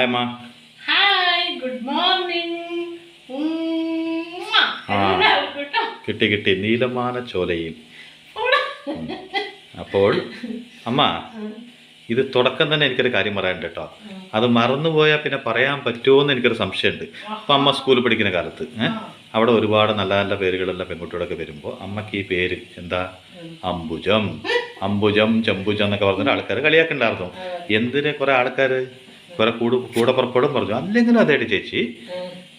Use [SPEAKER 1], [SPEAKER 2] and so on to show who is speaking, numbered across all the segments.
[SPEAKER 1] Hi അമ്മ.
[SPEAKER 2] Hi, good morning.
[SPEAKER 1] കിട്ടി കിട്ടി നീലമാന ചോലയിൽ. അപ്പോൾ അമ്മ, ഇത് തുടക്കം തന്നെ എനിക്കൊരു കാര്യം പറയാനുണ്ട് കേട്ടോ. അത് മറന്നുപോയാൽ പിന്നെ പറയാൻ പറ്റുമോ എന്ന് എനിക്കൊരു സംശയമുണ്ട്. അപ്പം അമ്മ സ്കൂളിൽ പഠിക്കുന്ന കാലത്ത് അവിടെ ഒരുപാട് നല്ല നല്ല പേരുകളുള്ള പെൺകുട്ടികളൊക്കെ വരുമ്പോൾ അമ്മക്ക് ഈ പേര് എന്താ, അംബുജം അംബുജം ചെമ്പുജം എന്നൊക്കെ പറഞ്ഞിട്ട് ആൾക്കാർ കളിയാക്കുന്നുണ്ടായിരുന്നു. എന്തിന് കുറെ ആൾക്കാർ കുറെ കൂടെ പുറപ്പെടും പറഞ്ഞു, അല്ലെങ്കിലും അതേടി ചേച്ചി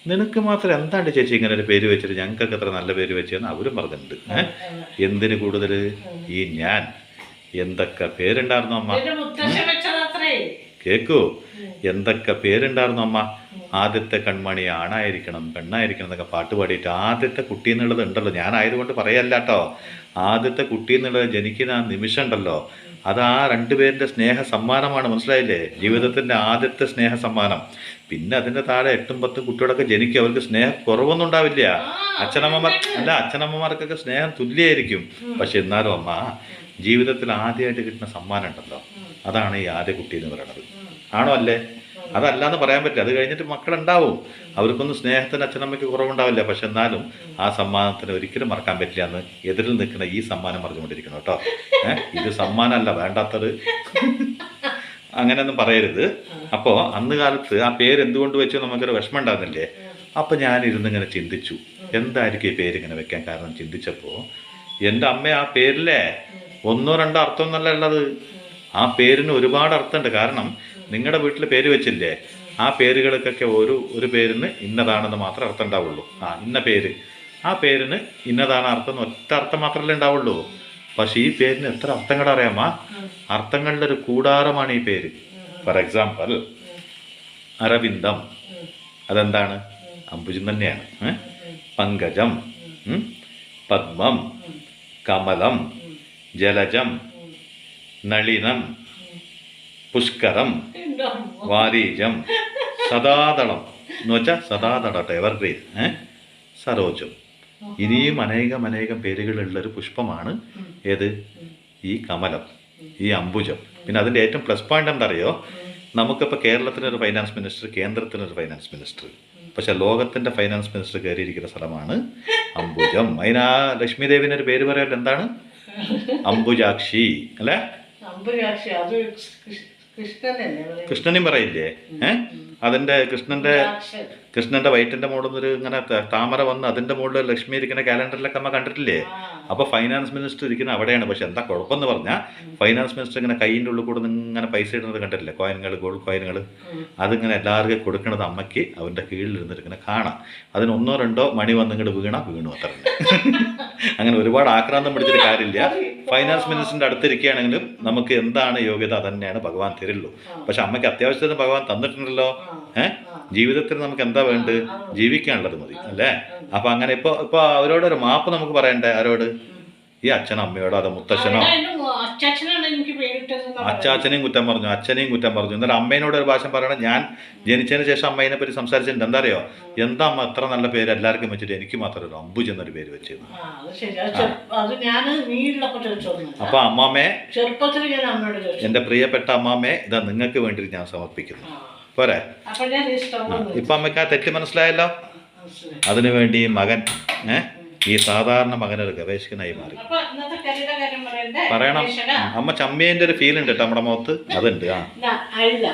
[SPEAKER 1] നിനക്ക് മാത്രം എന്താണ്ട് ചേച്ചി ഇങ്ങനെ ഒരു പേര് വെച്ചിട്ട് ഞങ്ങൾക്കൊക്കെ എത്ര നല്ല പേര് വെച്ചെന്ന് അവരും പറഞ്ഞിട്ടുണ്ട്. എന്തിന് കൂടുതൽ ഈ ഞാൻ എന്തൊക്കെ പേരുണ്ടായിരുന്നു അമ്മ, കേക്കൂ, എന്തൊക്കെ പേരുണ്ടായിരുന്നു അമ്മ. ആദ്യത്തെ കൺമണി ആണായിരിക്കണം പെണ്ണായിരിക്കണം എന്നൊക്കെ പാട്ട് പാടിയിട്ട് ആദ്യത്തെ കുട്ടി എന്നുള്ളത് ഉണ്ടല്ലോ, ഞാനായതുകൊണ്ട് പറയല്ല കേട്ടോ, ആദ്യത്തെ കുട്ടി എന്നുള്ളത് ജനിക്കുന്ന ആ നിമിഷം ഉണ്ടല്ലോ, അത് ആ രണ്ടുപേരുടെ സ്നേഹ സമ്മാനമാണ്. മനസ്സിലായില്ലേ? ജീവിതത്തിൻ്റെ ആദ്യത്തെ സ്നേഹ സമ്മാനം. പിന്നെ അതിൻ്റെ താഴെ 8ഉം 10ഉം കുട്ടികളൊക്കെ ജനിക്കും, അവർക്ക് സ്നേഹം കുറവൊന്നും ഉണ്ടാവില്ല. അച്ഛനമ്മമാർക്കൊക്കെ സ്നേഹം തുല്യമായിരിക്കും. പക്ഷെ എന്നാലും അമ്മ, ജീവിതത്തിൽ ആദ്യമായിട്ട് കിട്ടുന്ന സമ്മാനം ഉണ്ടല്ലോ, അതാണ് ഈ ആദ്യ കുട്ടി എന്ന് പറയുന്നത്. ആണോ അല്ലേ? അതല്ലാന്ന് പറയാൻ പറ്റില്ല. അത് കഴിഞ്ഞിട്ട് മക്കളുണ്ടാവും, അവർക്കൊന്നും സ്നേഹത്തിന് അച്ഛനമ്മയ്ക്ക് കുറവുണ്ടാവില്ല. പക്ഷെ എന്നാലും ആ സമ്മാനത്തിന് ഒരിക്കലും മറക്കാൻ പറ്റില്ല എന്ന് എതിരിൽ നിൽക്കുന്ന ഈ സമ്മാനം പറഞ്ഞുകൊണ്ടിരിക്കണം കേട്ടോ. ഇത് സമ്മാനമല്ല, വേണ്ടാത്തത് അങ്ങനെയൊന്നും പറയരുത്. അപ്പോൾ അന്ന് കാലത്ത് ആ പേര് എന്തുകൊണ്ട് വെച്ചോ നമുക്കൊരു വിഷമം ഉണ്ടാകുന്നില്ലേ. അപ്പം ഞാനിരുന്നിങ്ങനെ ചിന്തിച്ചു, എന്തായിരിക്കും ഈ പേരിങ്ങനെ വെക്കാൻ കാരണം. ചിന്തിച്ചപ്പോൾ എൻ്റെ അമ്മ ആ പേരിലെ 1 2 അർത്ഥം എന്നല്ല ഉള്ളത്, ആ പേരിന് ഒരുപാട് അർത്ഥമുണ്ട്. കാരണം നിങ്ങളുടെ വീട്ടിൽ പേര് വെച്ചില്ലേ, ആ പേരുകൾക്കൊക്കെ ഒരു പേരിന് ഇന്നതാണെന്ന് മാത്രമേ അർത്ഥം ഉണ്ടാവുള്ളൂ. ഇന്ന പേര്, ആ പേരിന് ഇന്നതാണ് അർത്ഥം എന്ന് ഒറ്റ അർത്ഥം മാത്രമല്ലേ ഉണ്ടാവുള്ളൂ. പക്ഷെ ഈ പേരിന് എത്ര അർത്ഥങ്ങൾ അറിയാമോ? അർത്ഥങ്ങളുടെ ഒരു കൂടാരമാണ് ഈ പേര്. ഫോർ എക്സാമ്പിൾ, അരവിന്ദം, അതെന്താണ്? അംബുജം തന്നെയാണ്. പങ്കജം, പദ്മം, കമലം, ജലജം, നളിനം, പുഷ്കരം, വാരീജം, സദാതളം എന്ന് വെച്ചാൽ സദാതളം എവർഗ്രീൻ, സരോജം. ഇനിയും അനേകം പേരുകളുള്ളൊരു പുഷ്പമാണ് ഏത്? ഈ കമലം, ഈ അംബുജം. പിന്നെ അതിൻ്റെ ഏറ്റവും പ്ലസ് പോയിന്റ് എന്താ അറിയോ? നമുക്കിപ്പോൾ കേരളത്തിനൊരു ഫൈനാൻസ് മിനിസ്റ്റർ, കേന്ദ്രത്തിനൊരു ഫൈനാൻസ് മിനിസ്റ്റർ, പക്ഷെ ലോകത്തിൻ്റെ ഫൈനാൻസ് മിനിസ്റ്റർ കയറിയിരിക്കുന്ന സ്ഥലമാണ് അംബുജം. അതിനാ ലക്ഷ്മി ദേവിനൊരു പേര് പറയല്ലോ, എന്താണ്? അംബുജാക്ഷി അല്ലേ? കൃഷ്ണനും പറയില്ലേ? അതിൻ്റെ കൃഷ്ണന്റെ വയറ്റിന്റെ മുകളിൽ നിന്നൊരു ഇങ്ങനെ താമര വന്ന് അതിന്റെ മുകളിൽ ലക്ഷ്മി ഇരിക്കുന്ന കാലണ്ടറിലൊക്കെ അമ്മ കണ്ടിട്ടില്ലേ? അപ്പോൾ ഫൈനാൻസ് മിനിസ്റ്റർ ഇരിക്കുന്ന അവിടെയാണ്. പക്ഷെ എന്താ കുഴപ്പമെന്ന് പറഞ്ഞാൽ, ഫൈനാൻസ് മിനിസ്റ്റർ ഇങ്ങനെ കൈയിൻ്റെ ഉള്ളിൽ കൂടെ ഇങ്ങനെ പൈസ ഇടുന്നത് കണ്ടിട്ടില്ലേ? കോയിനുകൾ, ഗോൾഡ് കോയിനുകൾ, അതിങ്ങനെ എല്ലാവർക്കും കൊടുക്കുന്നത് അമ്മയ്ക്ക് അവൻ്റെ കീഴിലിരുന്നിട്ട് ഇങ്ങനെ കാണാം. അതിന് 1 2 മണി വന്നിങ്ങോട്ട് വീണു അത്ര. അങ്ങനെ ഒരുപാട് ആക്രാന്തം പിടിച്ചിട്ട് കാര്യമില്ല. ഫൈനാൻസ് മിനിസ്റ്ററിന്റെ അടുത്തിരിക്കുകയാണെങ്കിലും നമുക്ക് എന്താണ് യോഗ്യത അതന്നെയാണ് ഭഗവാൻ തരുള്ളൂ. പക്ഷെ അമ്മയ്ക്ക് അത്യാവശ്യത്തിന് ഭഗവാൻ തന്നിട്ടുണ്ടല്ലോ. ജീവിതത്തിൽ നമുക്ക് എന്താ വേണ്ടത്? ജീവിക്കാനുള്ളത് മതി അല്ലേ? അപ്പൊ അങ്ങനെ ഇപ്പൊ അവരോടൊരു മാപ്പ് നമുക്ക് പറയണ്ടേ? ആരോട്? ഈ അച്ഛനോ അമ്മയോടോ അതോ മുത്തച്ഛനോ? അച്ചാച്ചനെയും കുറ്റം പറഞ്ഞു, അച്ഛനെയും കുറ്റം പറഞ്ഞു. എന്നാലും അമ്മേനോട് ഒരു ഭാഷ പറയണം. ഞാൻ ജനിച്ചതിന് ശേഷം അമ്മേനെ പറ്റി സംസാരിച്ചിട്ടുണ്ട്. എന്താ അറിയോ? എന്താ അമ്മ എത്ര നല്ല പേര് എല്ലാവർക്കും വെച്ചിട്ട് എനിക്ക് മാത്രം ഒരു അംബുജ് എന്നൊരു പേര് വെച്ചിരുന്നു. അപ്പൊ അമ്മാമ്മേ, എന്റെ പ്രിയപ്പെട്ട അമ്മാമ്മേ, ഇതാ നിങ്ങൾക്ക് വേണ്ടി ഞാൻ സമർപ്പിക്കുന്നു. പോരെ? ഇപ്പൊ അമ്മയ്ക്ക് ആ തെറ്റ് മനസ്സിലായല്ലോ. അതിനുവേണ്ടി മകൻ ഈ സാധാരണ മകനൊരു ഗവേഷകനായി മാറി. പറയണം. അമ്മ ചമ്മിയന്റെ ഒരു ഫീൽ ഉണ്ട് കേട്ടോ നമ്മുടെ മുഖത്ത്. അതുണ്ട്. അയില.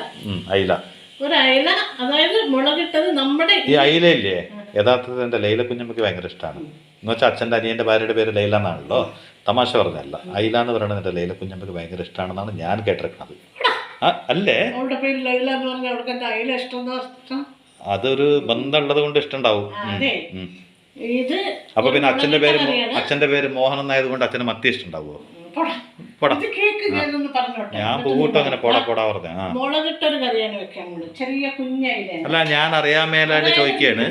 [SPEAKER 1] ഈ അയിലയില്ലേ, യഥാർത്ഥത്തിൽ എൻ്റെ ലൈല കുഞ്ഞമ്മയ്ക്ക് ഭയങ്കര ഇഷ്ടമാണ്. എന്ന് വെച്ചാൽ അച്ഛൻ്റെ അനിയൻ്റെ ഭാര്യയുടെ പേര് ലൈല എന്നാണല്ലോ. തമാശ പറഞ്ഞല്ല. അയില എന്ന് പറയുന്നത് എൻ്റെ ലൈല കുഞ്ഞമ്മയ്ക്ക് ഭയങ്കര ഇഷ്ടമാണെന്നാണ് ഞാൻ കേട്ടിരിക്കുന്നത്. അല്ലേ? അതൊരു ബന്ധമുള്ളത് കൊണ്ട് ഇഷ്ടമുണ്ടാവും. അപ്പൊ പിന്നെ അച്ഛന്റെ പേര് മോഹൻ എന്നായത് അച്ഛന് മത്തി ഇഷ്ടമുണ്ടാവുമോ? ഞാൻ പൂവിട്ടോ അങ്ങനെ പോടാ പറഞ്ഞ. അല്ല, ഞാൻ അറിയാൻ മേലായിട്ട് ചോദിക്കുകയാണ്.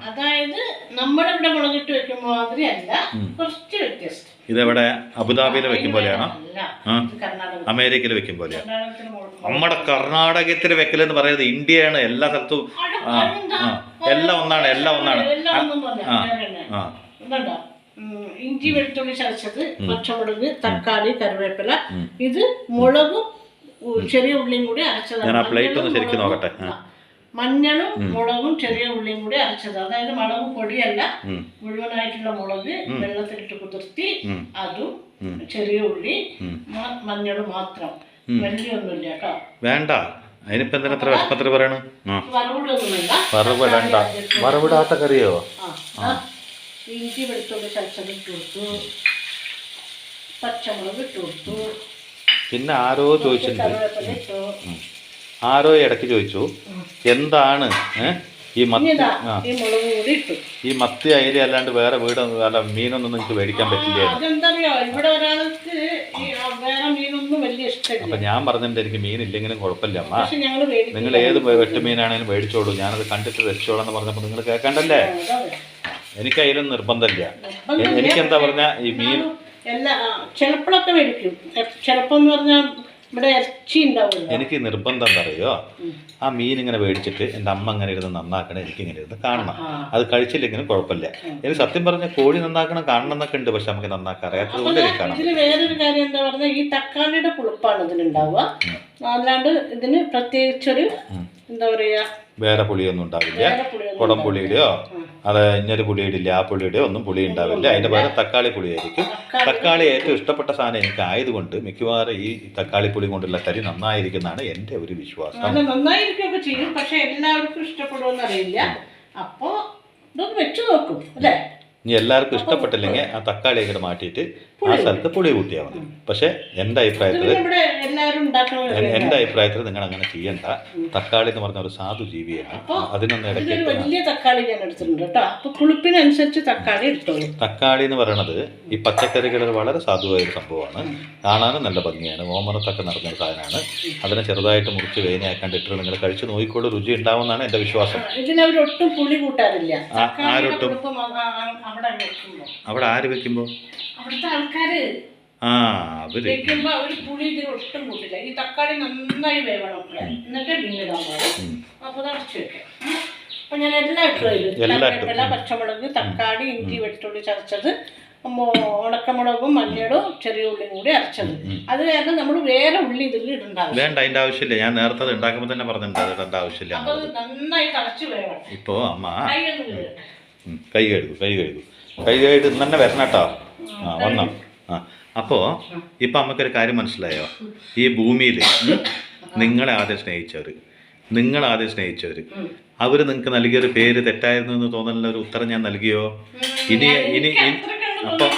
[SPEAKER 2] അതായത് നമ്മുടെ ഇവിടെ മുളകിട്ട് വെക്കുമ്പോ മാതിരിയല്ല, കുറച്ച് വ്യത്യസ്തം.
[SPEAKER 1] ഇതെവിടെ? അബുദാബിയിൽ വെക്കും പോലെയാണോ? അമേരിക്കയിൽ വെക്കും പോലെയാണ്. നമ്മുടെ കർണാടകത്തിൽ വെക്കലെന്ന് പറയുന്നത് ഇന്ത്യയാണ്. എല്ലാ സ്ഥലത്തും എല്ലാം ഒന്നാണ്.
[SPEAKER 2] ഇഞ്ചി വെളുത്തുള്ളി ചതച്ചത്, പച്ചമുളക്, തക്കാളി, കറിവേപ്പില. ഇത് മുളകും ചെറിയ ഉള്ളിയും കൂടി അരച്ചതാണ്.
[SPEAKER 1] ഞാൻ ആ പ്ലേറ്റ് ഒന്ന് ശരിക്കും നോക്കട്ടെ.
[SPEAKER 2] മഞ്ഞളും മുളകും ചെറിയ ഉള്ളിയും കൂടി അരച്ചത്. അതായത് മുളക് പൊടിയല്ല, മുഴുവനായിട്ടുള്ള മുളക് വെള്ളത്തിലിട്ട് കുതിർത്തി, അതും ചെറിയ ഉള്ളി, മഞ്ഞളും മാത്രം. വലിയൊന്നുമില്ല കേട്ടോ.
[SPEAKER 1] വേണ്ട, അതിനിപ്പോ എന്തിനാ എത്ര വിഷമത്തിൽ പറയണ?
[SPEAKER 2] വറവിടൊന്നും വേണ്ട.
[SPEAKER 1] വറവിടണ്ട. വറവിടാത്ത കറിയോ?
[SPEAKER 2] ഇഞ്ചി വെളുത്തുള്ളി ചതച്ചത് ഇട്ട് കൊടുത്തു, പച്ചമുളക് ഇട്ട് കൊടുത്തു,
[SPEAKER 1] പിന്നെ ആരോ ചോദിച്ചിട്ടുണ്ട്,
[SPEAKER 2] കറിവേപ്പില ഇട്ടു.
[SPEAKER 1] ആരോ ഇടയ്ക്ക് ചോദിച്ചു എന്താണ് ഈ മത്തി, ഈ മത്തി അയില അല്ലാണ്ട് വേറെ അല്ല മീനൊന്നും നിങ്ങൾക്ക് മേടിക്കാൻ പറ്റില്ല. അപ്പൊ ഞാൻ പറഞ്ഞിട്ടുണ്ട് എനിക്ക് മീനില്ലെങ്കിലും കുഴപ്പമില്ല അമ്മ, നിങ്ങൾ ഏത് വെട്ടുമീനാണേലും മേടിച്ചോളൂ, ഞാനത് കണ്ടിട്ട് രക്ഷോളാം എന്ന് പറഞ്ഞപ്പോൾ നിങ്ങൾ കേൾക്കണ്ടല്ലേ. എനിക്ക് അതിലും നിർബന്ധമില്ല. എനിക്കെന്താ പറഞ്ഞാൽ ഈ മീൻ
[SPEAKER 2] ചിലപ്പോഴൊക്കെ മേടിക്കും. ചിലപ്പോ എന്ന് പറഞ്ഞാൽ ഇവിടെ ഇറച്ചി ഉണ്ടാവില്ല.
[SPEAKER 1] എനിക്ക് നിർബന്ധം എന്താ അറിയോ, ആ മീൻ ഇങ്ങനെ മേടിച്ചിട്ട് എൻ്റെ അമ്മ ഇങ്ങനെ ഇരുന്ന് നന്നാക്കണം, എനിക്ക് ഇങ്ങനെ ഇരുന്ന് കാണണം. അത് കഴിച്ചില്ലെങ്കിലും കുഴപ്പമില്ല. എനിക്ക് സത്യം പറഞ്ഞാൽ കോഴി നന്നാക്കണം കാണണം എന്നൊക്കെ ഉണ്ട്, പക്ഷെ നമുക്ക് നന്നാക്കാൻ അറിയാത്തത് കൊണ്ട് എനിക്ക് കാണാം.
[SPEAKER 2] ഇതിന് വേറൊരു കാര്യം എന്താ പറഞ്ഞാൽ ഈ തക്കാളിയുടെ പുളിപ്പാണ് ഇതിനുണ്ടാവുക. അല്ലാണ്ട് ഇതിന് പ്രത്യേകിച്ചൊരു എന്താ പറയാ
[SPEAKER 1] വേറെ പുളിയൊന്നും ഉണ്ടാവില്ല. കുടംപുളിയുടെയോ അത് ഇന്നൊരു പുളിയിടില്ല, ആ പുളിയുടെയോ ഒന്നും പുളി ഉണ്ടാവില്ല. അതിന്റെ പകരം തക്കാളി പുളിയായിരിക്കും. തക്കാളി ഏറ്റവും ഇഷ്ടപ്പെട്ട സാധനം എനിക്ക് ആയതുകൊണ്ട് മിക്കവാറും ഈ തക്കാളി പുളി കൊണ്ടുള്ള കറി നന്നായിരിക്കുന്നതാണ് എൻ്റെ ഒരു വിശ്വാസം.
[SPEAKER 2] നന്നായിരിക്കുകയൊക്കെ ചെയ്യും, പക്ഷെ എല്ലാവർക്കും ഇഷ്ടപ്പെടുമെന്ന് അറിയില്ല. അപ്പോ ഇതൊന്ന് വെച്ച് നോക്കും അല്ലേ.
[SPEAKER 1] ഇനി എല്ലാവർക്കും ഇഷ്ടപ്പെട്ടില്ലെങ്കിൽ ആ തക്കാളിയൊക്കെ മാറ്റിയിട്ട് ആ സ്ഥലത്ത് പുളി കൂട്ടിയാൽ മതി. പക്ഷെ എൻ്റെ അഭിപ്രായത്തിൽ നിങ്ങൾ അങ്ങനെ ചെയ്യണ്ട. തക്കാളി എന്ന് പറഞ്ഞ ഒരു സാധു ജീവിയാണ്. അതിനൊന്നും ഇടയ്ക്ക്
[SPEAKER 2] വലിയ തക്കാളി ഞാൻ എടുത്തിട്ടുണ്ട് കേട്ടോ. അപ്പൊ പുളിപ്പിനനുസരിച്ച് തക്കാളി എടുത്തോളൂ.
[SPEAKER 1] തക്കാളി എന്ന് പറയുന്നത് ഈ പച്ചക്കറികളിൽ വളരെ സാധുവായ ഒരു സംഭവമാണ്. കാണാനും നല്ല ഭംഗിയാണ്, ഓമനത്തൊക്കെ നടന്നൊരു സാധനമാണ്. അതിനെ ചെറുതായിട്ട് മുറിച്ച് വേനയാക്കാണ്ട് ഇട്ട് നിങ്ങൾ കഴിച്ച് നോക്കിക്കോളൂ, രുചി ഉണ്ടാവുമെന്നാണ് എൻ്റെ വിശ്വാസം.
[SPEAKER 2] ഇതിനവരൊട്ടും പുളി കൂട്ടാറില്ല.
[SPEAKER 1] ആരൊട്ടും അവിടെ ആര് വെക്കുമ്പോ
[SPEAKER 2] അവിടുത്തെ ആൾക്കാര് വെക്കുമ്പോ അവര് പുളി ഇതിൽ ഒട്ടും കൂട്ടില്ല. ഈ തക്കാളി നന്നായി വേവണം, എന്നിട്ട് പിന്നിടാൻ പാടും. അപ്പൊ അടച്ചു വെക്കാം. അപ്പൊ ഞാൻ എല്ലാം ഇട്ടു. പച്ചമുളക്, തക്കാളി, ഇഞ്ചി വെളുത്തുള്ളി ചതച്ചത്, ഉണക്കമുളകും മഞ്ഞളും ചെറിയ ഉള്ളിയും കൂടി അരച്ചത്. അത് കാരണം നമ്മൾ വേറെ ഉള്ളി ഇതിൽ ഇടണ്ടാവും.
[SPEAKER 1] വേണ്ട, അതിന്റെ ആവശ്യമില്ല. ഞാൻ നേരത്തെ ഉണ്ടാക്കുമ്പോൾ തന്നെ പറഞ്ഞിട്ടുണ്ട് അത് ഇടേണ്ട ആവശ്യമില്ല.
[SPEAKER 2] അപ്പൊ നന്നായി തിളച്ച് വേണം.
[SPEAKER 1] ഇപ്പോ അമ്മ കൈ കഴുകി ഇന്ന് തന്നെ വരണം കേട്ടോ. വന്നോ? അപ്പോൾ ഇപ്പം അമ്മക്കൊരു കാര്യം മനസ്സിലായോ? ഈ ഭൂമിയിൽ നിങ്ങളെ ആദ്യം സ്നേഹിച്ചവർ അവർ നിങ്ങൾക്ക് നൽകിയൊരു പേര് തെറ്റായിരുന്നു എന്ന് തോന്നുന്ന ഒരു ഉത്തരം ഞാൻ നൽകിയോ? ഇനി അപ്പോൾ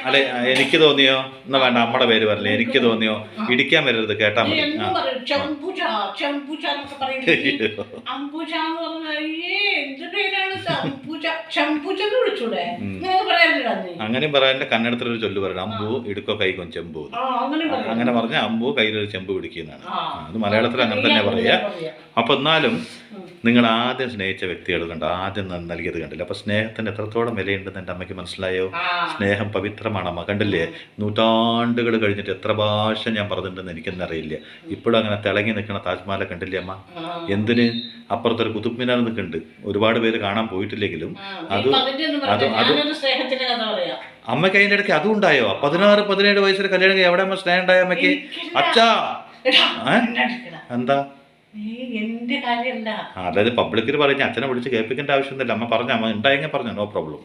[SPEAKER 1] അല്ലെ എനിക്ക് തോന്നിയോ? എന്നാ വേണ്ട, അമ്മയുടെ പേര് പറയില്ലേ, എനിക്ക് തോന്നിയോ? ഇടിക്കാൻ വരരുത്, കേട്ടാ മതി. അങ്ങനെയും പറയാൻ കന്നഡത്തിലൊരു ചൊല്ല് പറയണം, അമ്പു ഇടുക്കോ കൈകൊൻ ചെമ്പു. അങ്ങനെ പറഞ്ഞ അമ്പു കയ്യിലൊരു ചെമ്പ് പിടിക്കുന്നതാണ്. അത് മലയാളത്തിൽ അങ്ങനെ തന്നെ പറയാ. അപ്പൊ എന്നാലും നിങ്ങൾ ആദ്യം സ്നേഹിച്ച വ്യക്തികൾ കണ്ടോ, ആദ്യം നൽകിയത് കണ്ടില്ല. അപ്പൊ സ്നേഹത്തിന് എത്രത്തോളം വിലയുണ്ടെന്ന് എൻ്റെ അമ്മയ്ക്ക് മനസ്സിലായോ? സ്നേഹം പവിത്രമാണ് അമ്മ. കണ്ടില്ലേ, നൂറ്റാണ്ടുകൾ കഴിഞ്ഞിട്ട് എത്ര ഭാഷ ഞാൻ പറഞ്ഞിട്ടുണ്ടെന്ന് എനിക്കെന്നറിയില്ല. ഇപ്പോഴും അങ്ങനെ തിളങ്ങി നിൽക്കുന്ന താജ്മഹൽ കണ്ടില്ലേ അമ്മ? എന്തിന് അപ്പുറത്തൊരു കുതുബ് മിനാർ നിൽക്കുന്നുണ്ട്. ഒരുപാട് പേര് കാണാൻ പോയിട്ടില്ലെങ്കിലും അത് അമ്മയ്ക്ക് അതിൻ്റെ ഇടയ്ക്ക് അതും ഉണ്ടായോ? 16-17 വയസ്സിൽ കല്യാണം എവിടെ അമ്മ സ്നേഹം ഉണ്ടായ അമ്മയ്ക്ക്? അച്ഛാ എന്താ അതായത് പബ്ലിക്കിൽ പറഞ്ഞ അച്ഛനെ വിളിച്ച് കേൾപ്പിക്കേണ്ട ആവശ്യമൊന്നുമില്ല. അമ്മ പറഞ്ഞ അമ്മ ഉണ്ടായെങ്കിൽ പറഞ്ഞു, നോ പ്രോബ്ലം.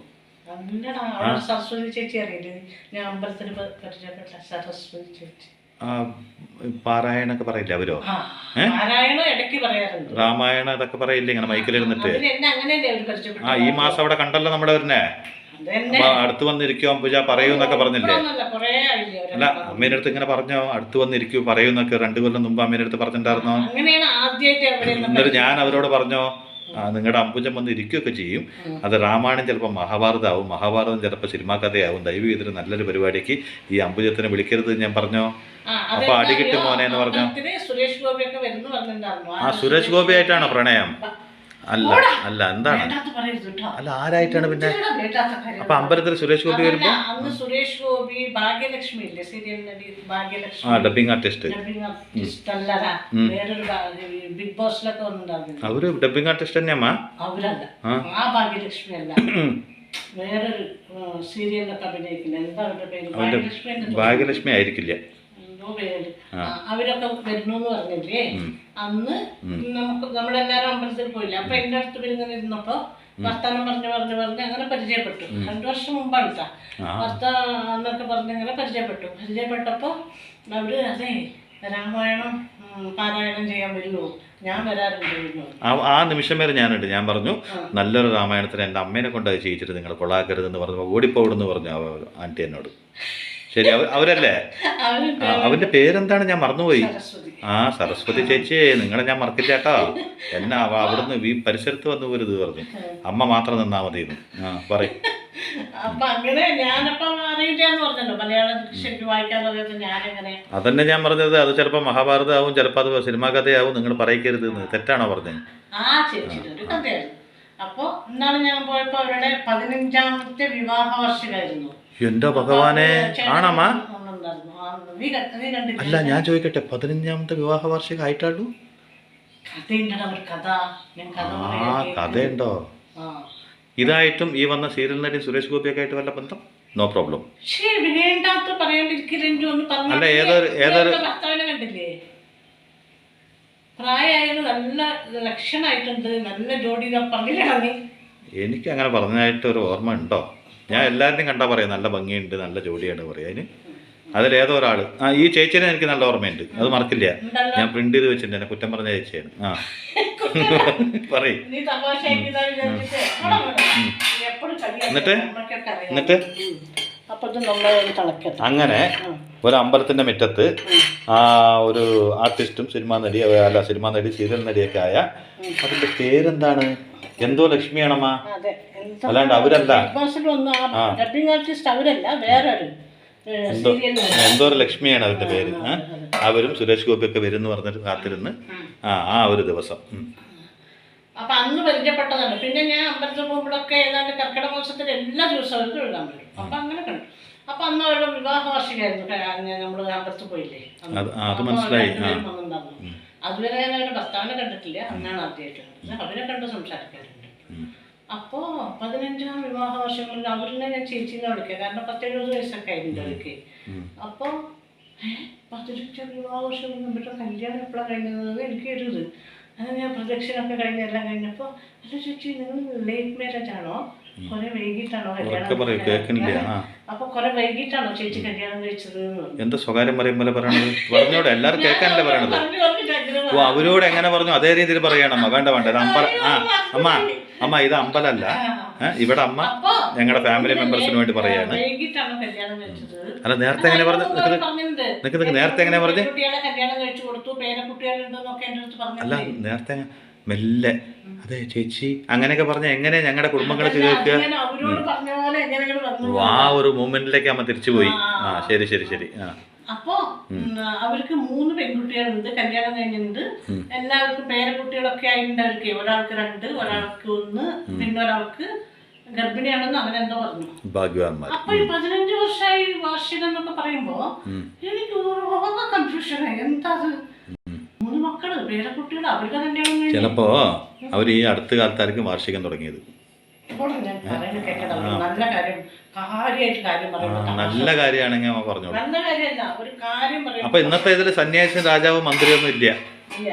[SPEAKER 1] പാരായണൊക്കെ പറയില്ലേ അവരോ? രാമായണം ഇതൊക്കെ പറയില്ലേ ഇങ്ങനെ മൈക്കിലിരുന്നിട്ട്? ഈ മാസം അവിടെ കണ്ടല്ലോ നമ്മുടെ അവരിനെ. അപ്പൊ അടുത്ത് വന്നിരിക്കോ അമ്പുജ പറയൂന്നൊക്കെ പറഞ്ഞില്ലേ? അല്ല, അമ്മേന്റെ അടുത്ത് ഇങ്ങനെ പറഞ്ഞോ, അടുത്ത് വന്നിരിക്കൂ പറയൂന്നൊക്കെ 2 കൊല്ലം മുമ്പ് അമ്മേന്റെ അടുത്ത് പറഞ്ഞിട്ടുണ്ടായിരുന്നോ? എന്നിട്ട് ഞാൻ അവരോട് പറഞ്ഞോ, നിങ്ങളുടെ അമ്പുജം വന്ന് ഇരിക്കുകയൊക്കെ ചെയ്യും. അത് രാമായണം ചിലപ്പോൾ മഹാഭാരതമാവും, മഹാഭാരതം ചിലപ്പോൾ സിനിമാ കഥയാവും. ദയവ് ചെയ്തിട്ട് നല്ലൊരു പരിപാടിക്ക് ഈ അമ്പുജത്തിനെ വിളിക്കരുത് ഞാൻ പറഞ്ഞോ. അപ്പൊ അടികിട്ട് മോനെ എന്ന് പറഞ്ഞോ. സുരേഷ് ഗോപി ആയിട്ടാണോ പ്രണയം? അല്ല എന്താണ്? അല്ല ആരായിട്ടാണ് പിന്നെ? അപ്പൊ അമ്പലത്തിൽ സുരേഷ് ഗോപി വരുമ്പോ
[SPEAKER 2] സുരേഷ് ഗോപി ഭാഗ്യലക്ഷ്മി ഇല്ലേ, സീരിയൽ നടി ഭാഗ്യലക്ഷ്മി,
[SPEAKER 1] ഡബിങ് ആർട്ടിസ്റ്റ്.
[SPEAKER 2] ബിഗ് ബോസിലൊക്കെ വന്നിട്ടുണ്ടായിരുന്നു.
[SPEAKER 1] അവര് ഡബിങ് ആർട്ടിസ്റ്റ് തന്നെയമ്മ.
[SPEAKER 2] അവരല്ല, ആ ഭാഗ്യലക്ഷ്മി അല്ല. വേറൊരു സീരിയലിലൊക്കെ അഭിനയിക്കുന്നത്, എന്താ അവരുടെ പേര്,
[SPEAKER 1] അവൻ്റെ
[SPEAKER 2] ഭാഗ്യലക്ഷ്മി എന്ന്
[SPEAKER 1] ഭാഗ്യലക്ഷ്മി ആയിരിക്കില്ല.
[SPEAKER 2] എന്തോ പേര്. അവരൊക്കെ വരുന്നു എന്ന് പറഞ്ഞില്ലേ, അന്ന് നമ്മളെല്ലാരും അമ്പലത്തിൽ പോയില്ല. അപ്പൊ എന്റെ അടുത്ത് വരുന്ന ഇരുന്നപ്പോ വർത്താനം പറഞ്ഞ് അങ്ങനെ പരിചയപ്പെട്ടു. 2 വർഷം മുമ്പാണ് കേട്ടോ. അന്നൊക്കെ അങ്ങനെ പരിചയപ്പെട്ടപ്പോ അവര് അതെ രാമായണം പാരായണം ചെയ്യാൻ വരുമോ, ഞാൻ വരാറുണ്ട്.
[SPEAKER 1] ആ നിമിഷം വരെ ഞാനുണ്ട്. ഞാൻ പറഞ്ഞു നല്ലൊരു രാമായണത്തിന് എൻ്റെ അമ്മേനെ കൊണ്ടത് ചെയ്യിച്ചിട്ട് നിങ്ങൾ കൊള്ളാക്കരുതെന്ന് പറഞ്ഞു ഓടിപ്പോവിടെന്ന് പറഞ്ഞു ആൻറ്റി എന്നോട്. ശരി, അവരല്ലേ? അവന്റെ പേരെന്താണ് ഞാൻ മറന്നുപോയി. സരസ്വതി ചേച്ചി, നിങ്ങളെ ഞാൻ മറക്കില്ല കേട്ടോ. എന്നെ അവിടുന്ന് ഈ പരിസരത്ത് വന്നു പോരുത് പറഞ്ഞു. അമ്മ മാത്രം നിന്നാ മതി. പറയും. അതന്നെ ഞാൻ പറഞ്ഞത്. അത് ചിലപ്പോ മഹാഭാരതമാവും, ചിലപ്പോ അത് സിനിമാ കഥയാവും. നിങ്ങൾ പറയിക്കരുത്. തെറ്റാണോ പറഞ്ഞത്?
[SPEAKER 2] അപ്പൊ ഇന്നാണ് ഞാൻ പോയപ്പോ അവരുടെ 15ാമത്തെ വിവാഹ വാർഷികമായിരുന്നു.
[SPEAKER 1] എന്റെ ഭഗവാനെ, ആണമ്മ? അല്ല, ഞാൻ ചോദിക്കട്ടെ, 15ാമത്തെ വിവാഹ വാർഷികം ആയിട്ടുള്ളൂ? കഥയുണ്ടോ? ഇതായിട്ടും ഈ വന്ന സീരിയൽ നടി സുരേഷ് ഗോപിയൊക്കെ ആയിട്ട് വല്ല ബന്ധം? No problem. അല്ല, ഏതൊരു
[SPEAKER 2] പ്രായമായത് നല്ല ലക്ഷണമായിട്ടുണ്ട്, നല്ല ജോഡി പറഞ്ഞിട്ടാണ്.
[SPEAKER 1] എനിക്ക് അങ്ങനെ പറഞ്ഞതായിട്ട് ഒരു ഓർമ്മ ഉണ്ടോ? ഞാൻ എല്ലാവരുടെയും കണ്ടാ പറയാം നല്ല ഭംഗിയുണ്ട്, നല്ല ജോഡിയാണ് പറയാം. അതിന് അതിലേതോ ഒരാൾ ഈ ചേച്ചിനെ എനിക്ക് നല്ല ഓർമ്മയുണ്ട്, അത് മറക്കില്ല. ഞാൻ പ്രിന്റ് ചെയ്ത് വെച്ചിട്ടുണ്ട്. എന്നെ കുറ്റം പറഞ്ഞ ചേച്ചിയാണ്. പറയും. എന്നിട്ട് അങ്ങനെ ഒരു അമ്പലത്തിന്റെ മുറ്റത്ത് ഒരു ആർട്ടിസ്റ്റും സിനിമാ നടി സീരിയൽ നടിയൊക്കെ ആയ, അതിന്റെ പേരെന്താണ്? എന്തോ ലക്ഷ്മിയാണമ്മ, അല്ലാണ്ട് അവരല്ല. എന്തോ ഒരു ലക്ഷ്മിയാണ് അവരുടെ പേര്. അവരും സുരേഷ് ഗോപിയൊക്കെ വരും എന്ന് പറഞ്ഞിട്ട് കാത്തിരുന്ന് ആ ഒരു ദിവസം.
[SPEAKER 2] അപ്പൊ അന്ന് പരിചയപ്പെട്ടതാണ്. പിന്നെ ഞാൻ അമ്പലത്തിൽ പോകുമ്പോഴൊക്കെ ഏതാണ്ട് കർക്കിടക മാസത്തിൽ എല്ലാ ദിവസവും അവർക്ക് എഴുതാൻ പറ്റും. അപ്പൊ അങ്ങനെ കണ്ടു. അപ്പൊ അന്ന് അവരുടെ വിവാഹ വാർഷികമായിരുന്നു. നമ്മള് അമ്പലത്തിൽ പോയില്ലേ,
[SPEAKER 1] അത് മനസ്സിലായി.
[SPEAKER 2] അതുവരെ ഞാൻ അവരുടെ ഭർത്താവിനെ കണ്ടിട്ടില്ല, അന്നാണ് ആദ്യമായിട്ട് കണ്ടത്. അവരെ കണ്ട് സംസാരിക്കാറുണ്ട്. അപ്പോ 15ാം വിവാഹ വർഷങ്ങളിൽ അവരിനെ ഞാൻ ചേച്ചിന്ന് വിളിക്കുക, കാരണം 10-70 വയസ്സൊക്കെ ആയിരുന്നു അവർക്ക്. അപ്പൊ 15 വിവാഹ വർഷം നമ്മുടെ കല്യാണം എപ്പോഴാണ് കഴിഞ്ഞത് എനിക്കൊരു ഇത്. അങ്ങനെ ഞാൻ പ്രദക്ഷിണൊക്കെ എല്ലാം കഴിഞ്ഞപ്പോ, അല്ല ചേച്ചി നിങ്ങൾ ലേറ്റ് മാരേജ് ആണോ, കുറെ വൈകിട്ടാണോ കല്യാണം? അപ്പൊ കുറെ വൈകിട്ടാണോ ചേച്ചി കല്യാണം കഴിച്ചത്?
[SPEAKER 1] എന്താ സ്വകാര്യം പറയുമ്പോൾ പറയണത്? പറഞ്ഞോടെ, എല്ലാവരും കേൾക്കാനല്ലേ പറയണത്. അവരോട് എങ്ങനെ പറഞ്ഞു അതേ രീതിയിൽ പറയണം. വേണ്ട അമ്മ ഇത് അമ്പലല്ല, ഇവിടെ അമ്മ ഞങ്ങളുടെ ഫാമിലി മെമ്പേഴ്സിന് വേണ്ടി പറയാണ്. അല്ല, നേരത്തെ എങ്ങനെ പറഞ്ഞു? നേരത്തെ എങ്ങനെ പറഞ്ഞു? അല്ല, നേരത്തെ മെല്ലെ അതെ ചേച്ചി അങ്ങനെയൊക്കെ പറഞ്ഞ എങ്ങനെ ഞങ്ങളുടെ കുടുംബങ്ങളൊക്കെ കേൾക്കുക? ആ ഒരു മൂമെന്റിലേക്ക് അമ്മ തിരിച്ചുപോയി. ശരി ശരി ശരി.
[SPEAKER 2] അപ്പോ അവർക്ക് 3 പെൺകുട്ടികളുണ്ട്, കല്യാണം കഴിഞ്ഞിട്ടുണ്ട്. എല്ലാവർക്കും പേരക്കുട്ടികളൊക്കെ ആയിട്ടുണ്ട്. അവർക്ക് ഒരാൾക്ക് 2, ഒരാൾക്ക് 1, പിന്നെ ഒരാൾക്ക് ഗർഭിണിയാണെന്ന് അവനെന്തോ പറഞ്ഞു.
[SPEAKER 1] ഭാഗ്യവാന്മാർ.
[SPEAKER 2] അപ്പൊ ഈ 15 വർഷമായി വാർഷികം എന്നൊക്കെ പറയുമ്പോ എനിക്ക് കൺഫ്യൂഷനായി. എന്താ 3 മക്കള്, പേരക്കുട്ടികൾ, അവർക്ക് കല്യാണം കഴിഞ്ഞു.
[SPEAKER 1] ചിലപ്പോ അവർ ഈ അടുത്ത കാലത്തായിരിക്കും വാർഷികം തുടങ്ങിയത്. നല്ല കാര്യമാണെങ്കിൽ അമ്മ പറഞ്ഞോളൂ. അപ്പൊ ഇന്നത്തെ ഇതില് സന്യാസി രാജാവ് മന്ത്രിയൊന്നും ഇല്ല,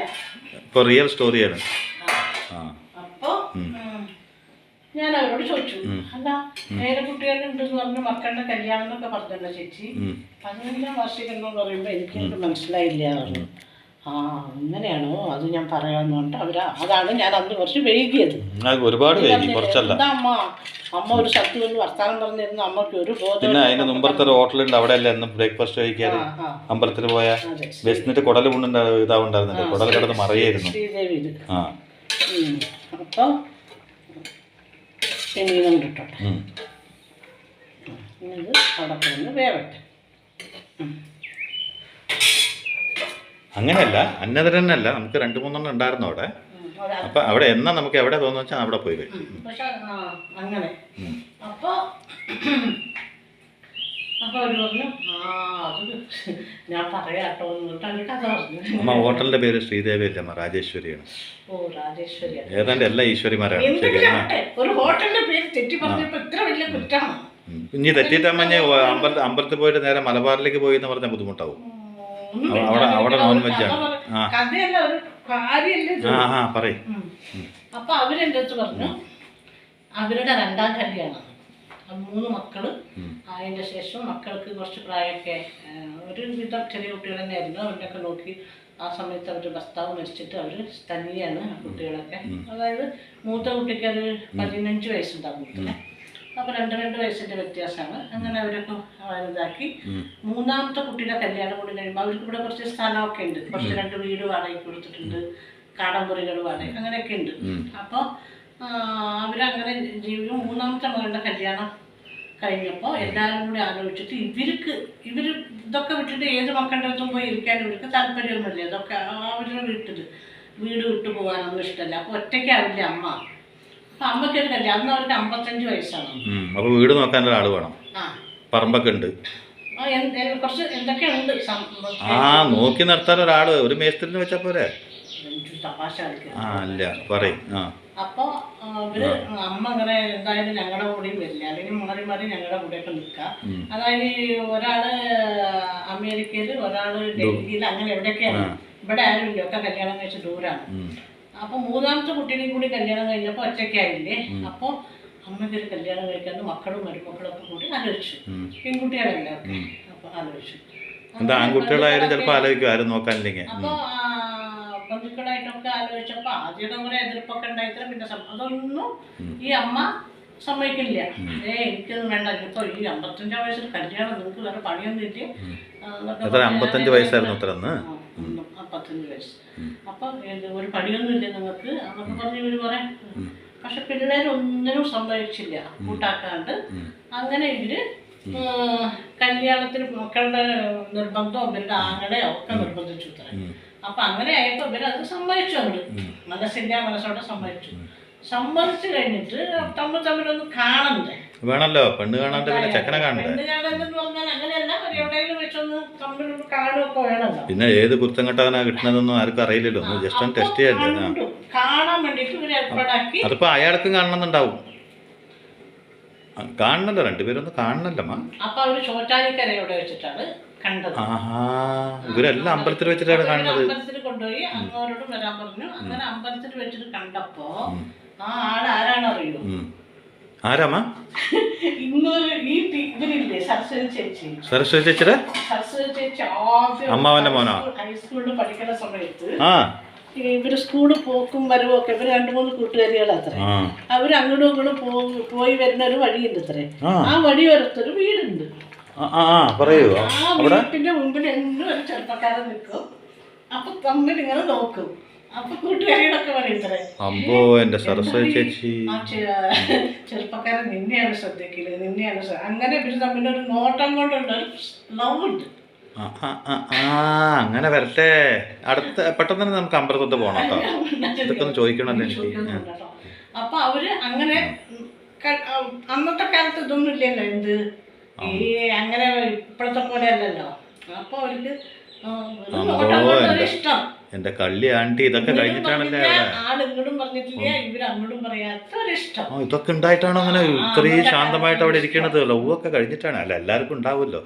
[SPEAKER 1] ഇപ്പൊ റിയൽ സ്റ്റോറിയാണ്.
[SPEAKER 2] അപ്പൊ ഞാൻ അവരോട് ചോദിച്ചു, അല്ല നേരെ കുട്ടികളുണ്ടെന്ന് പറഞ്ഞ് മക്കളുടെ കല്യാണം എന്നൊക്കെ പറഞ്ഞല്ലോ ചേച്ചി, 15ാം വാർഷികം എന്ന് പറയുമ്പോ എനിക്ക് മനസ്സിലായില്ല പറഞ്ഞു. അങ്ങനെയാണോ, അത് ഞാൻ പറയാന്ന് പറഞ്ഞിട്ട് അതാണ് ഞാൻ അന്ന് കുറച്ച് വൈകിയത്.
[SPEAKER 1] ഒരുപാട് കുറച്ചല്ല.
[SPEAKER 2] അമ്മ ഒരു സ്ഥലത്ത് വന്ന് വർത്താനം പറഞ്ഞിരുന്നു. അമ്മക്ക് ഒരു ബോധം.
[SPEAKER 1] പിന്നെ അതിന്റെ മുമ്പത്തെ ഒരു ഹോട്ടലുണ്ട്, അവിടെ അല്ലേ എന്നും ബ്രേക്ക്ഫാസ്റ്റ് കഴിക്കാറ്. അമ്പലത്തിൽ പോയാ വിശന്നിട്ട് കുടല് കൊണ്ടുണ്ട് ഇതാവുണ്ടായിരുന്നില്ല, കുടൽ കിടന്ന് മറിയായിരുന്നു.
[SPEAKER 2] അപ്പൊ ചെമ്മീനും കിട്ടട്ടെ, ഇത് അവിടെ പോന്ന് വേവട്ടെ.
[SPEAKER 1] അങ്ങനെയല്ല, അന്നതരനല്ല, നമുക്ക് 2-3 ഉണ്ടായിരുന്നു അവിടെ. അപ്പൊ അവിടെ എന്നാ നമുക്ക് എവിടെ തോന്നുന്നു വെച്ചാൽ അവിടെ പോയി കഴിക്കും.
[SPEAKER 2] അങ്ങനെ അപ്പൊ അപ്പൊ അവര് പറഞ്ഞു അത് ഞാൻ പറയാട്ടോ എന്നിട്ട് അവര് കഥ പറഞ്ഞു.
[SPEAKER 1] അമ്മ ഹോട്ടലിന്റെ പേര് ശ്രീദേവി അല്ല അമ്മ, രാജേശ്വരിയാണ്.
[SPEAKER 2] ഓ രാജേശ്വരി.
[SPEAKER 1] ഏതാണ്ട് എല്ലാ ഈശ്വരിമാരാണ്.
[SPEAKER 2] എന്തെങ്കിലും ആവട്ടെ, ഒരു ഹോട്ടലിന്റെ പേര് തെറ്റി പറഞ്ഞപ്പോ ഇത്ര വലിയ കുറ്റാണ്.
[SPEAKER 1] ഇനി തെറ്റിയിട്ടമ്മ അമ്പലത്തിൽ പോയിട്ട് നേരെ മലബാറിലേക്ക് പോയി എന്ന് പറഞ്ഞാൽ ബുദ്ധിമുട്ടാവും. അവിടെ നോൺ വെജ് ആണ്.
[SPEAKER 2] കഥയല്ല, ഒരു കാര്യല്ലേ.
[SPEAKER 1] പറയും.
[SPEAKER 2] അപ്പൊ അവരെന്റെ അടുത്ത് പറഞ്ഞു അവരുടെ രണ്ടാം കല്യാണം, 3 മക്കള്. അതിന്റെ ശേഷം മക്കൾക്ക് കുറച്ച് പ്രായമൊക്കെ ഒരു വിധം ചെറിയ കുട്ടികൾ തന്നെയായിരുന്നു. അവരൊക്കെ നോക്കി ആ സമയത്ത് അവർ ഭർത്താവ് മരിച്ചിട്ട് അവർ തനിയാണ് കുട്ടികളൊക്കെ. അതായത് മൂത്ത കുട്ടിക്ക് ഒരു 15 വയസ്സുണ്ടാകും മൂത്തിനെ. അപ്പൊ 2 വയസ്സിന്റെ വ്യത്യാസമാണ്. അങ്ങനെ അവരൊക്കെ വലുതാക്കി. 3ാമത്തെ കുട്ടിയുടെ കല്യാണം കൂടി കഴിയുമ്പോൾ അവർക്ക് ഇവിടെ കുറച്ച് സ്ഥലമൊക്കെ ഉണ്ട്. കുറച്ച് 2 വീട് വാടകയ്ക്ക് കൊടുത്തിട്ടുണ്ട്, കാടമുറികൾ വാടക, അങ്ങനെയൊക്കെ ഉണ്ട്. അപ്പോൾ അവരങ്ങനെ ജീവിക്കും. 3ാമത്തെ മകളുടെ കല്യാണം കഴിഞ്ഞപ്പോൾ എല്ലാവരും കൂടി ആലോചിച്ചിട്ട് ഇവർ ഇതൊക്കെ വിട്ടിട്ട് ഏത് മക്കളുടെ അടുത്തും പോയി ഇരിക്കാൻ ഇവർക്ക് താല്പര്യമൊന്നുമില്ല. ഇതൊക്കെ അവരുടെ വീട് വിട്ടു പോകാനൊന്നും ഇഷ്ടമല്ല. അപ്പോൾ ഒറ്റയ്ക്കാവില്ല അമ്മ. അപ്പൊ അമ്മയ്ക്ക് ഒരു കല്യാണം, അന്ന് അവർക്ക് 55 വയസ്സാണ്.
[SPEAKER 1] അപ്പൊ വീട് നോക്കാൻ ഒരാൾ വേണം, പറമ്പൊക്കെ ഉണ്ട്,
[SPEAKER 2] കുറച്ച് എന്തൊക്കെ ഉണ്ട്.
[SPEAKER 1] നോക്കി നിർത്താൻ ഒരാള്, ഒരു മേസ്ത്രിനെ വെച്ചാ പോരെ.
[SPEAKER 2] തമാശ
[SPEAKER 1] അല്ല പറയും.
[SPEAKER 2] അപ്പൊ ഇവര് അമ്മ അങ്ങനെ എന്തായാലും ഞങ്ങളുടെ കൂടെയും വരില്ല, അല്ലെങ്കിൽ മാറി മാറി ഞങ്ങളുടെ കൂടെയൊക്കെ നിൽക്കാം. അതായത് ഒരാള് അമേരിക്കയില്, ഒരാള് ഡൽഹിയിൽ, അങ്ങനെ എവിടെയൊക്കെയാണ്. ഇവിടെ ആരും ഇല്ല, ഒക്കെ കല്യാണം കഴിച്ച് ദൂരാണ്. അപ്പൊ 3ാമത്തെ കുട്ടീനെയും കൂടി കല്യാണം കഴിഞ്ഞപ്പോ ഒറ്റയ്ക്കായില്ലേ. അപ്പൊ അമ്മയ്ക്ക് ഒരു കല്യാണം കഴിക്കാണ്ട് മക്കളും മരുമക്കളൊക്കെ കൂടി ആലോചിച്ചു. പെൺകുട്ടികളല്ലേ ഒക്കെ. അപ്പൊ ആലോചിച്ചു.
[SPEAKER 1] ആൺകുട്ടികളായാലും ചിലപ്പോ ആലോചിക്കും ആരും നോക്കാനില്ലെങ്കിൽ.
[SPEAKER 2] അപ്പൊ ബന്ധുക്കളായിട്ടൊക്കെ ആലോചിച്ചപ്പോ ആദ്യമൊക്കെ കുറെ എതിർപ്പൊക്കെ ഉണ്ടായിത്ര. പിന്നെ അതൊന്നും ഈ അമ്മ സമ്മതിക്കില്ല. എനിക്കൊന്നും വേണ്ട, ഇപ്പൊ ഈ 55 വയസ്സിൽ കല്യാണം, നിങ്ങൾക്ക് വേറെ പണിയൊന്നും ഇല്ലേ.
[SPEAKER 1] 55 വയസ്സായിരുന്നു അത്ര.
[SPEAKER 2] 55 വയസ്സ്. അപ്പൊ ഒരു പണിയൊന്നും ഇല്ല നിങ്ങൾക്ക് എന്നൊക്കെ പറഞ്ഞ് ഇവര് പറയാം. പക്ഷെ പിള്ളേരൊന്നിനും സമ്മതിച്ചില്ല, കൂട്ടാക്കാണ്ട്. അങ്ങനെ ഇവര് കല്യാണത്തിന് മക്കളുടെ നിർബന്ധം ഇവരുടെ ആങ്ങളെയോ ഒക്കെ നിർബന്ധിച്ചു ഇത്ര. അപ്പൊ അങ്ങനെ ആയപ്പോ ഇവരത് സമ്മതിച്ചു. അങ്ങോട്ട് മനസ്സോടെ സമ്മതിച്ചു കഴിഞ്ഞിട്ട് തമ്മിലൊന്നും കാണണ്ടേ,
[SPEAKER 1] വേണല്ലോ. പെണ്ണ് കാണാണ്ട് പിന്നെ ചെക്കനെ കാണണ്ടേ.
[SPEAKER 2] പെണ്ണ് കാണാനെന്ന് പറഞ്ഞാൽ അങ്ങനെയല്ല, എവിടെയെങ്കിലും വെച്ചൊന്ന് തമ്മിലൊന്ന് കാണുകയൊക്കെ വേണമല്ലോ.
[SPEAKER 1] പിന്നെ ഏത് കുറ്റം കെട്ടാനാ കിട്ടുന്നതെന്നൊന്നും ആർക്കും അറിയില്ലല്ലോ. ജസ്റ്റ് ഒന്ന് ടെസ്റ്റ് ചെയ്യണ്ടേ.
[SPEAKER 2] കാണാൻ വേണ്ടിട്ട് ഇവര് ഏർപ്പാടാക്കി.
[SPEAKER 1] അതിപ്പോ അയാൾക്കും കാണണമെന്നുണ്ടാവും. കാണണല്ലോ, രണ്ടുപേരൊന്നും കാണണല്ലോ.
[SPEAKER 2] അപ്പൊ അവര് ചോറ്റാനിക്കരയോടെ വെച്ചിട്ടാണ് കണ്ടത്.
[SPEAKER 1] ഇവരെല്ലാം അമ്പലത്തിൽ വെച്ചിട്ടാണ് കാണുന്നത്.
[SPEAKER 2] അമ്പലത്തിൽ കൊണ്ടുപോയി അങ്ങോരോടും വരാൻ പറഞ്ഞു. അങ്ങനെ അമ്പലത്തിൽ വെച്ചിട്ട് കണ്ടപ്പോ ആ ആള് ആരാണ് അറിയോ?
[SPEAKER 1] ആരാമ?
[SPEAKER 2] ഇവരില്ലേ സരസ്വതി ചേച്ചി.
[SPEAKER 1] സരസ്വതി ചേച്ചിയുടെ അമ്മാവന്റെ മോനോ?
[SPEAKER 2] ഹൈസ്കൂളിൽ പഠിക്കുന്ന സമയത്ത് ഇവര് സ്കൂളിൽ പോക്കും വരവും ഒക്കെ. ഇവര് 2-3 കൂട്ടുകാരികളത്രേ. അവര് അങ്ങോട്ടും ഇങ്ങോട്ടും പോയി വരുന്ന ഒരു വഴിയുണ്ട് അത്രേ. ആ വഴി വരത്തൊരു വീടുണ്ട്. ആ വീട്ടിന്റെ മുമ്പിൽ എന്നും ഒരു ചെറുപ്പക്കാരൻ നിൽക്കും. അപ്പൊ തമ്മിൽ ഇങ്ങനെ നോക്കും. അപ്പൊ കൂട്ടുകാരികളൊക്കെ പറയത്രേ, ചെറുപ്പക്കാരൻ നിന്നെയാണ് ശ്രദ്ധിക്കല്, നിന്നെയാണ്. അങ്ങനെ ഇവര് തമ്മിലൊരു നോട്ടം കൊണ്ടുള്ള ലവ് ഉണ്ട്.
[SPEAKER 1] അങ്ങനെ വരട്ടെ. അടുത്ത പെട്ടെന്ന് തന്നെ നമുക്ക് അമ്പലത്തോട്ട് പോകണം കേട്ടോ. ഇതൊക്കെ ഒന്ന് ചോദിക്കണല്ലോ എനിക്ക്.
[SPEAKER 2] അപ്പൊ അവര് അങ്ങനെ അന്നത്തെ കാലത്ത് ഇതൊന്നും ഇല്ലല്ലോ, എന്ത് ഈ അങ്ങനെ ഇപ്പോഴത്തെ പോലെ അല്ലല്ലോ. അപ്പൊ അവർക്ക് ഇഷ്ടം.
[SPEAKER 1] എന്റെ കള്ളി ആണ്ടി ഇതൊക്കെ കഴിഞ്ഞിട്ടാണല്ലേ
[SPEAKER 2] ആളിങ്ങോട്ടും പറഞ്ഞിട്ടില്ല, ഇവര് അങ്ങോട്ടും പറയാത്ത ഒരിഷ്ടം.
[SPEAKER 1] ഇതൊക്കെ ഉണ്ടായിട്ടാണോ അങ്ങനെ ഇത്രയും ശാന്തമായിട്ട് അവിടെ ഇരിക്കണത്? ലവൊക്കെ കഴിഞ്ഞിട്ടാണ്. അല്ല എല്ലാവർക്കും ഉണ്ടാവുമല്ലോ.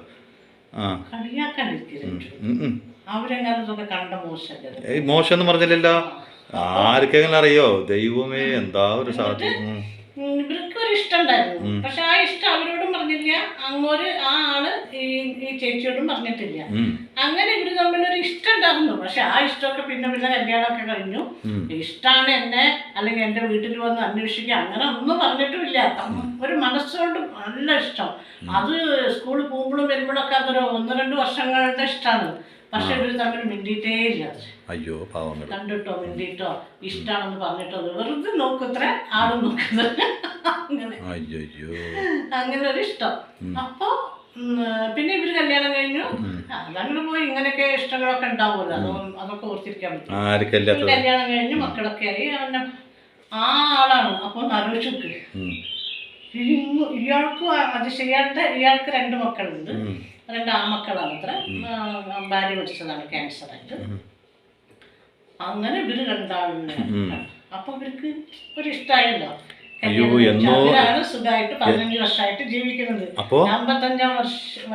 [SPEAKER 1] മോശം എന്ന് പറഞ്ഞില്ലല്ലോ. ആർക്കെങ്കിലും അറിയോ? ദൈവമേ, എന്താ ഒരു സാധ്യത.
[SPEAKER 2] ഇവർക്ക് ഒരു ഇഷ്ടം ഉണ്ടായിരുന്നു. പക്ഷെ ആ ഇഷ്ടം അവരോടും പറഞ്ഞില്ല, അങ്ങോട്ട് ആ ആള് ഈ ചേച്ചിയോടും പറഞ്ഞിട്ടില്ല. അങ്ങനെ ഇവര് തമ്മിലൊരു ഇഷ്ടം ഉണ്ടായിരുന്നു. പക്ഷെ ആ ഇഷ്ടമൊക്കെ പിന്നെ കല്യാണമൊക്കെ കഴിഞ്ഞു. ഇഷ്ടമാണ് എന്നെ, അല്ലെങ്കിൽ എന്റെ വീട്ടിൽ വന്ന് അന്വേഷിക്കുക, അങ്ങനെ ഒന്നും പറഞ്ഞിട്ടുമില്ല. ഒരു മനസ്സുകൊണ്ട് നല്ല ഇഷ്ടം. അത് സ്കൂളിൽ പോകുമ്പോഴും വരുമ്പോഴൊക്കെ അതൊരു 1-2 വർഷങ്ങളുടെ ഇഷ്ടമാണ്. പക്ഷെ ഇവര് തമ്മിൽ മിണ്ടിയിട്ടേ ഇല്ല.
[SPEAKER 1] അയ്യോ പാവം.
[SPEAKER 2] കണ്ടിട്ടോ മിണ്ടിട്ടോ ഇഷ്ടാണെന്ന് പറഞ്ഞിട്ടോ വെറുതെ നോക്കത്ര ആളും നോക്കുന്നത്. അങ്ങനെ ഒരു ഇഷ്ടം. അപ്പൊ പിന്നെ ഇവര് കല്യാണം കഴിഞ്ഞു. അതങ്ങനെ പോയി. ഇങ്ങനെയൊക്കെ ഇഷ്ടങ്ങളൊക്കെ ഉണ്ടാവുമല്ലോ, അതൊക്കെ ഓർത്തിരിക്കാൻ പറ്റും. കല്യാണം കഴിഞ്ഞു, മക്കളൊക്കെ ആയി. ആ ആളാണ്. അപ്പൊ ആലോചിച്ചു, ഇയാൾക്കും ഇയാൾക്ക് 2 മക്കളുണ്ട്, 2 ആമക്കളാണ് അത്ര. ഭാര്യ മരിച്ചതാണ് ക്യാൻസറായിട്ട്. അങ്ങനെ ഇവര് 2 ആളിനെ. അപ്പൊ ഇവർക്ക് ഒരു ഇഷ്ടമായല്ലോ. അവരാണ് സുഖമായിട്ട് 15 വർഷമായിട്ട് ജീവിക്കുന്നത്. 55-ാം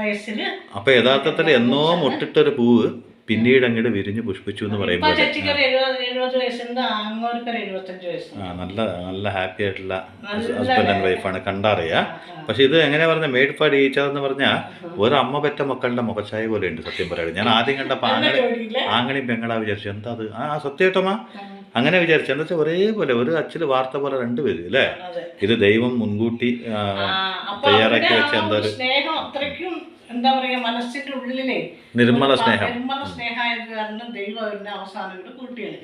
[SPEAKER 2] വയസ്സില്.
[SPEAKER 1] അപ്പൊ യഥാർത്ഥത്തിൽ എന്നോ മുട്ടിട്ടൊരു പൂവ് പിന്നീട് അങ്ങോട്ട് വിരിഞ്ഞ് പുഷ്പിച്ചു എന്ന് പറയുമ്പോൾ നല്ല ഹാപ്പി ആയിട്ടുള്ള ഹസ്ബൻഡ് ആൻഡ് വൈഫാണ് കണ്ടറിയാ. പക്ഷെ ഇത് എങ്ങനെയാ പറഞ്ഞ മെയ്ഡ് ഫോർ ഈച്ച് അതർ എന്ന് പറഞ്ഞാൽ ഒരമ്മ പെറ്റ മക്കളുടെ മുഖച്ചായ പോലെ ഉണ്ട് സത്യം പറയുന്നത്. ഞാൻ ആദ്യം കണ്ടപ്പോ ആങ്ങളെയും പെങ്ങളാ വിചാരിച്ചു. എന്താ അത്? സത്യമായിട്ടോമാ അങ്ങനെ വിചാരിച്ചു. എന്താ വെച്ചാൽ ഒരേപോലെ ഒരു അച്ചില് വാർത്ത പോലെ 2 പേര് അല്ലേ? ഇത് ദൈവം മുൻകൂട്ടി തയ്യാറാക്കി വെച്ച എന്താ
[SPEAKER 2] സ്നേഹം അത്രയ്ക്കും എന്താ പറയാ മനസ്സിന്റെ ഉള്ളിലെ
[SPEAKER 1] നിർമ്മല സ്നേഹം.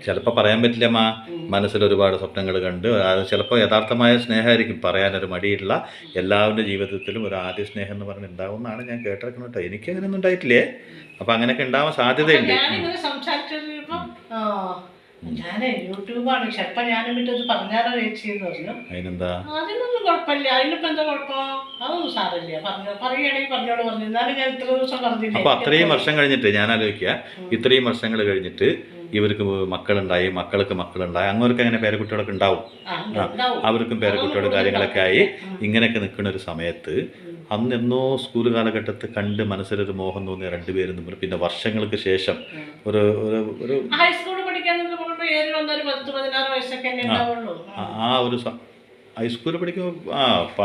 [SPEAKER 1] ചിലപ്പോ പറയാൻ പറ്റില്ലമ്മ, മനസ്സിൽ ഒരുപാട് സ്വപ്നങ്ങൾ കണ്ട് അത് ചിലപ്പോൾ യഥാർത്ഥമായ സ്നേഹമായിരിക്കും. പറയാനൊരു മടിയുള്ള എല്ലാവരുടെ ജീവിതത്തിലും ഒരു ആദ്യ സ്നേഹം എന്ന് പറഞ്ഞ് ഉണ്ടാവുമെന്നാണ് ഞാൻ കേട്ടിരിക്കുന്നത് കേട്ടോ. എനിക്ക് അങ്ങനെയൊന്നും ഉണ്ടായിട്ടില്ലേ. അപ്പൊ അങ്ങനെയൊക്കെ ഉണ്ടാവാൻ സാധ്യതയുണ്ട്.
[SPEAKER 2] ഞാൻ യൂട്യൂബാണ്, ചിലപ്പോ ഞാൻ എന്നിട്ട് പറഞ്ഞാലോ ചേച്ചിന്ന് പറഞ്ഞു.
[SPEAKER 1] അതിനെന്താ?
[SPEAKER 2] അതിനൊന്നും കുഴപ്പമില്ല. അതിനിപ്പോ എന്താ കുഴപ്പം? അതൊന്നും സാരമില്ല. പറയുകയാണെങ്കിൽ പറഞ്ഞോളൂ പറഞ്ഞു. എന്നാലും ഞാൻ ഇത്ര ദിവസം പറഞ്ഞില്ല.
[SPEAKER 1] അപ്പൊ അത്രയും വർഷം കഴിഞ്ഞിട്ട് ഞാൻ ആലോചിക്കുക, ഇത്രയും വർഷങ്ങൾ കഴിഞ്ഞിട്ട് ഇവർക്ക് മക്കളുണ്ടായി, മക്കൾക്ക് മക്കളുണ്ടായി, അങ്ങോട്ട് അങ്ങനെ പേരക്കുട്ടികളൊക്കെ ഉണ്ടാവും. അവർക്കും പേരക്കുട്ടികളുടെ കാര്യങ്ങളൊക്കെ ആയി ഇങ്ങനെയൊക്കെ നിൽക്കുന്ന ഒരു സമയത്ത് അന്ന് എന്നോ സ്കൂൾ കാലഘട്ടത്തിൽ കണ്ട് മനസ്സിലൊരു മോഹം തോന്നിയ 2 പേരും തമ്മിൽ പിന്നെ വർഷങ്ങൾക്ക് ശേഷം ഒരു ആ ഒരു ഹൈസ്കൂളിൽ പഠിക്കുമ്പോൾ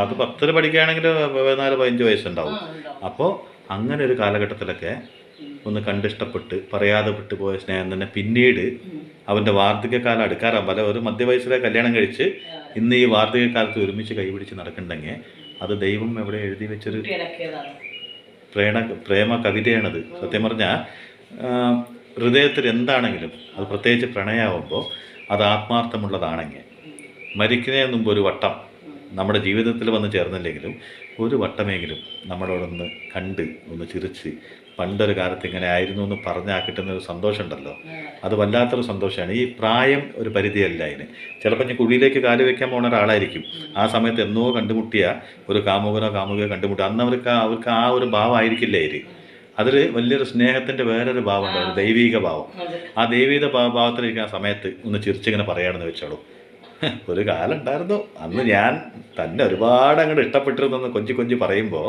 [SPEAKER 1] അത് 10ൽ പഠിക്കുകയാണെങ്കിൽ 14-15 വയസ്സുണ്ടാവും. അപ്പോൾ അങ്ങനെ ഒരു കാലഘട്ടത്തിലൊക്കെ ഒന്ന് കണ്ടിഷ്ടപ്പെട്ട് പറയാതെ വിട്ടുപോയ സ്നേഹം തന്നെ പിന്നീട് അവൻ്റെ വാർദ്ധക്യകാലം അടുക്കാറാകുമ്പോൾ ഒരു മധ്യവയസ്സിലെ കല്യാണം കഴിച്ച് ഇന്ന് ഈ വാർദ്ധക്യകാലത്ത് ഒരുമിച്ച് കൈപിടിച്ച് നടക്കണ്ടെങ്കിൽ അത് ദൈവം എവിടെ എഴുതി വെച്ചൊരു പ്രേമ കവിതയാണത്. സത്യം പറഞ്ഞാൽ ഹൃദയത്തിൽ എന്താണെങ്കിലും അത് പ്രത്യേകിച്ച് പ്രണയമാകുമ്പോൾ അത് ആത്മാർത്ഥമുള്ളതാണെങ്കിൽ മരിക്കുന്നതിന് മുമ്പ് ഒരു വട്ടം നമ്മുടെ ജീവിതത്തിൽ വന്ന് ചേർന്നില്ലെങ്കിലും ഒരു വട്ടമെങ്കിലും നമ്മളോടൊന്ന് കണ്ട് ഒന്ന് ചിരിച്ച് പണ്ടൊരു കാലത്ത് ഇങ്ങനെ ആയിരുന്നു എന്ന് പറഞ്ഞാൽ കിട്ടുന്നൊരു സന്തോഷമുണ്ടല്ലോ, അത് വല്ലാത്തൊരു സന്തോഷമാണ്. ഈ പ്രായം ഒരു പരിധിയല്ല അതിന്. ചിലപ്പോൾ ഞാൻ കുഴിയിലേക്ക് കാല് വയ്ക്കാൻ പോകുന്ന ഒരാളായിരിക്കും. ആ സമയത്ത് എന്നോ കണ്ടുമുട്ടിയ ഒരു കാമുകനോ കാമുകയോ കണ്ടുമുട്ടുക, അന്ന് അവർക്ക് ആ ഒരു ഭാവമായിരിക്കില്ല അതിൽ. അതിൽ വലിയൊരു സ്നേഹത്തിൻ്റെ വേറൊരു ഭാവമുണ്ട്, ഒരു ദൈവിക ഭാവം. ആ ദൈവിക ഭാവത്തിലിരിക്കുന്ന സമയത്ത് ഒന്ന് ചിരിച്ചിങ്ങനെ പറയാണെന്ന് വെച്ചോളൂ. ഒരു കാലം ഉണ്ടായിരുന്നു അന്ന് ഞാൻ തന്നെ ഒരുപാട് അങ്ങോട്ട് ഇഷ്ടപ്പെട്ടിരുന്നെന്ന് കൊഞ്ചി പറയുമ്പോൾ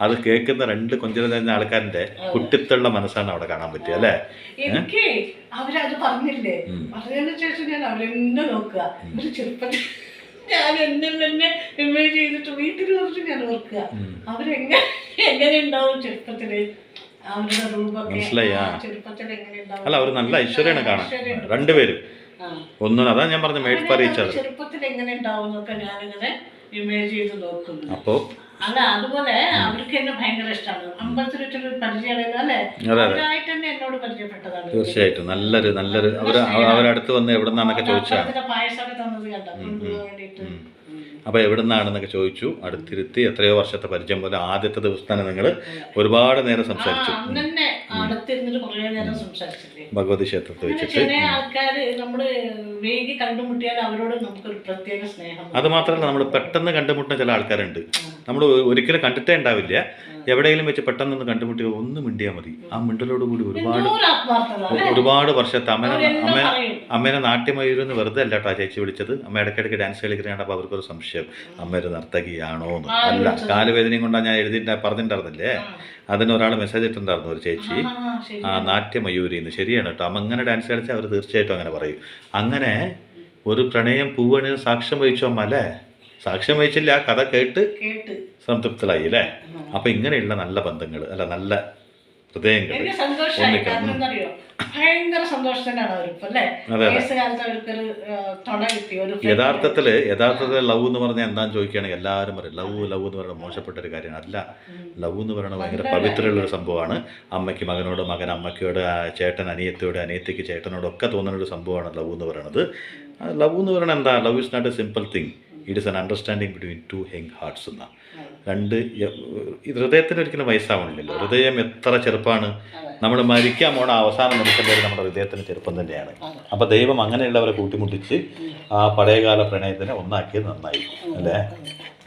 [SPEAKER 1] അത് കേൾക്കുന്ന 2 കൊഞ്ചിൽ തന്നെ ആൾക്കാരുടെ കുട്ടിത്തുള്ള മനസ്സാണ് അവിടെ കാണാൻ പറ്റുക അല്ലേ?
[SPEAKER 2] എനിക്ക് അവരത് പറഞ്ഞില്ലേ, പറഞ്ഞതിന് ശേഷം ഞാൻ അവരെന്നെ നോക്കുക. ഒരു ചെറുപ്പത്തിൽ ഞാൻ എന്നെ ഇമേജ് ചെയ്തിട്ട് വീട്ടിൽ കുറിച്ച് ഞാൻ ഓർക്കുക. അവരെങ്ങനെ ഉണ്ടാവും ചെറുപ്പത്തില്, അവരുടെ രൂപമൊക്കെ ചെറുപ്പത്തിൽ എങ്ങനെ ഉണ്ടാവും.
[SPEAKER 1] അല്ല, അവർ നല്ല ഐശ്വര്യമാണ് കാണാൻ 2 പേരും. ഒന്നും അതാ ഞാൻ പറഞ്ഞ മെയ്ഡ് ഫോർ ഈച്ച് അതർ.
[SPEAKER 2] ചെറുപ്പത്തിൽ എങ്ങനെ ഉണ്ടാവും എന്നൊക്കെ ഞാനിങ്ങനെ ഇമേജ് ചെയ്ത് നോക്കുന്നു.
[SPEAKER 1] അപ്പോ
[SPEAKER 2] അല്ല അതുപോലെ അവർക്ക് എന്നെ ഭയങ്കര ഇഷ്ടമാണ്. അമ്പലത്തിൽ വെച്ചൊരു പരിചയം അല്ലേ, അവരായിട്ട് തന്നെ എന്നോട് പരിചയപ്പെട്ടതാണ്.
[SPEAKER 1] തീർച്ചയായിട്ടും നല്ലൊരു അവരടുത്ത് വന്ന് എവിടെ നിന്നാന്നൊക്കെ ചോദിച്ചാണ്.
[SPEAKER 2] പായസമൊക്കെ തന്നത് കണ്ടോ കൊണ്ടുപോകാൻ വേണ്ടിയിട്ട്.
[SPEAKER 1] അപ്പോൾ എവിടെ നിന്നാണെന്നൊക്കെ ചോദിച്ചു. അടുത്തിരുത്തി എത്രയോ വർഷത്തെ പരിചയം പോലെ ആദ്യത്തെ ദിവസം തന്നെ നിങ്ങൾ ഒരുപാട് നേരം സംസാരിച്ചു. ഭഗവതി ക്ഷേത്രത്തിൽ വെച്ചിട്ട്. അത് മാത്രമല്ല, നമ്മൾ പെട്ടെന്ന് കണ്ടുമുട്ടുന്ന ചില ആൾക്കാരുണ്ട്. നമ്മൾ ഒരിക്കലും കണ്ടിട്ടേ ഉണ്ടാവില്ല. എവിടെയെങ്കിലും വെച്ച് പെട്ടെന്നൊന്ന് കണ്ടുമുട്ടി ഒന്ന് മിണ്ടിയാൽ മതി. ആ മിണ്ടലോട് കൂടി ഒരുപാട് വർഷത്തെ അമ്മേനെ നാട്യമയൂരെന്ന് വെറുതെ അല്ല കേട്ടോ ആ ചേച്ചി വിളിച്ചത്. അമ്മ ഇടയ്ക്കിടയ്ക്ക് ഡാൻസ് കളിക്കുന്നതാണ്. അപ്പോൾ അവർക്കൊരു സംശയം, അമ്മ ഒരു നർത്തകിയാണോ എന്ന്. അല്ല, കാലുവേദനയും കൊണ്ടാണ് ഞാൻ പറഞ്ഞിട്ടുണ്ടായിരുന്നില്ലേ, അതിനൊരാൾ മെസ്സേജ് ഇട്ടുണ്ടായിരുന്നു, ഒരു ചേച്ചി. ആ നാട്യമയൂരിന്ന്. ശരിയാണ് കേട്ടോ, അമ്മ അങ്ങനെ ഡാൻസ് കളിച്ചാൽ അവർ തീർച്ചയായിട്ടും അങ്ങനെ പറയും. അങ്ങനെ ഒരു പ്രണയം പൂവണ് സാക്ഷ്യം വഹിച്ചു അമ്മ അല്ലേ? സാക്ഷ്യം വഹിച്ചില്ല, ആ കഥ കേട്ട് സംതൃപ്തരായി അല്ലേ? അപ്പൊ ഇങ്ങനെയുള്ള നല്ല ബന്ധങ്ങൾ അല്ല, നല്ല ഹൃദയങ്ങൾ യഥാർത്ഥത്തില് ലവ് എന്ന് പറഞ്ഞാൽ എന്താന്ന് ചോദിക്കുകയാണെങ്കിൽ എല്ലാവരും പറയും ലവ് എന്ന് പറയുന്നത് മോശപ്പെട്ട ഒരു കാര്യമാണ്. അല്ല, ലവ് എന്ന് പറയുന്നത് ഭയങ്കര പവിത്രമുള്ളൊരു സംഭവമാണ്. അമ്മയ്ക്ക് മകനോട്, മകൻ അമ്മയ്ക്കോട്, ചേട്ടൻ അനിയത്തിയോട്, അനിയത്തിക്ക് ചേട്ടനോടൊക്കെ തോന്നുന്നൊരു സംഭവമാണ് ലവ് എന്ന് പറയുന്നത്. ലവ് എന്ന് പറയുന്നത് എന്താ? Love is not a simple thing, it is an understanding between 2 young hearts എന്നാ. ഹൃദയത്തിന് ഒരിക്കലും വയസ്സാവണില്ലല്ലോ. ഹൃദയം എത്ര ചെറുപ്പമാണ്. നമ്മൾ മരിക്കാൻ പോണ അവസാനം നിൽക്കേണ്ടത് നമ്മുടെ ഹൃദയത്തിന് ചെറുപ്പം തന്നെയാണ്. അപ്പം ദൈവം അങ്ങനെയുള്ളവരെ കൂട്ടിമുട്ടിച്ച് ആ പഴയകാല പ്രണയത്തിനെ ഒന്നാക്കിയത് നന്നായി അല്ലേ?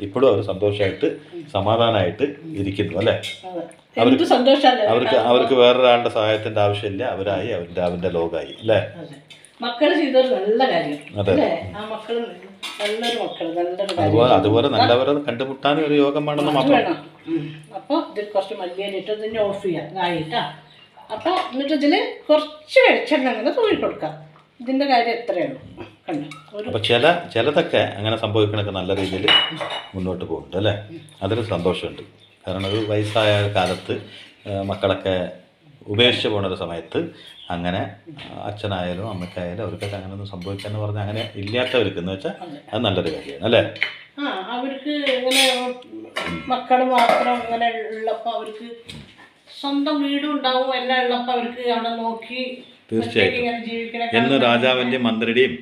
[SPEAKER 1] ഇപ്പോഴും അവർ സന്തോഷമായിട്ട് സമാധാനമായിട്ട് ഇരിക്കുന്നു അല്ലേ?
[SPEAKER 2] അതെ, എന്ത് സന്തോഷമല്ലേ
[SPEAKER 1] അവർക്ക് വേറൊരാളുടെ സഹായത്തിന്റെ ആവശ്യമില്ല. അവരായി അവരുടെ ലോകമായി അല്ലേ?
[SPEAKER 2] മക്കള് ചെയ്തൊരു നല്ല കാര്യം അല്ലേ? ആ മക്കള് നല്ലൊരു മക്കള് നല്ലൊരു
[SPEAKER 1] അതുപോലെ നല്ലവരെ കണ്ടുമുട്ടാനും ഒരു യോഗം വേണമെന്ന് മാത്രം
[SPEAKER 2] വേണം. അപ്പോൾ ഇത് കുറച്ച് മല്ലിയിലിട്ട് ഇതിനെ ഓഫ് ചെയ്യാം ഇതായിട്ടാ. അപ്പോൾ എന്നിട്ട് ഇതിൽ കുറച്ച് വെളിച്ചെണ്ണ അങ്ങനെ തൂവി കൊടുക്കാം. ഇതിൻ്റെ കാര്യം എത്രയുള്ളൂ കണ്ടോ.
[SPEAKER 1] അപ്പോൾ ചിലതൊക്കെ അങ്ങനെ സംഭവിക്കണൊക്കെ നല്ല രീതിയിൽ മുന്നോട്ട് പോകുന്നുണ്ട് അല്ലേ? അതൊരു സന്തോഷമുണ്ട്. കാരണം ഒരു വയസ്സായ കാലത്ത് മക്കളൊക്കെ ഉപേക്ഷിച്ച് പോകുന്നൊരു സമയത്ത് അങ്ങനെ അച്ഛനായാലും അമ്മയ്ക്കായാലും അവർക്കൊക്കെ അങ്ങനെ ഒന്നും സംഭവിക്കാന്ന് പറഞ്ഞാൽ അങ്ങനെ ഇല്ലാത്തവർക്ക് എന്ന് വെച്ചാൽ അത് നല്ലൊരു കാര്യമാണ് അല്ലേ?
[SPEAKER 2] അവർക്ക് ഇങ്ങനെ മക്കൾ മാത്രം ഇങ്ങനെ ഉള്ളപ്പോൾ അവർക്ക് സ്വന്തം വീടും ഉണ്ടാവും എല്ലാം ഉള്ളപ്പോൾ അവർക്ക് അവിടെ നോക്കി
[SPEAKER 1] തീർച്ചയായിട്ടും എന്ന് രാജാവിൻ്റെയും മന്ത്രിയുടെയും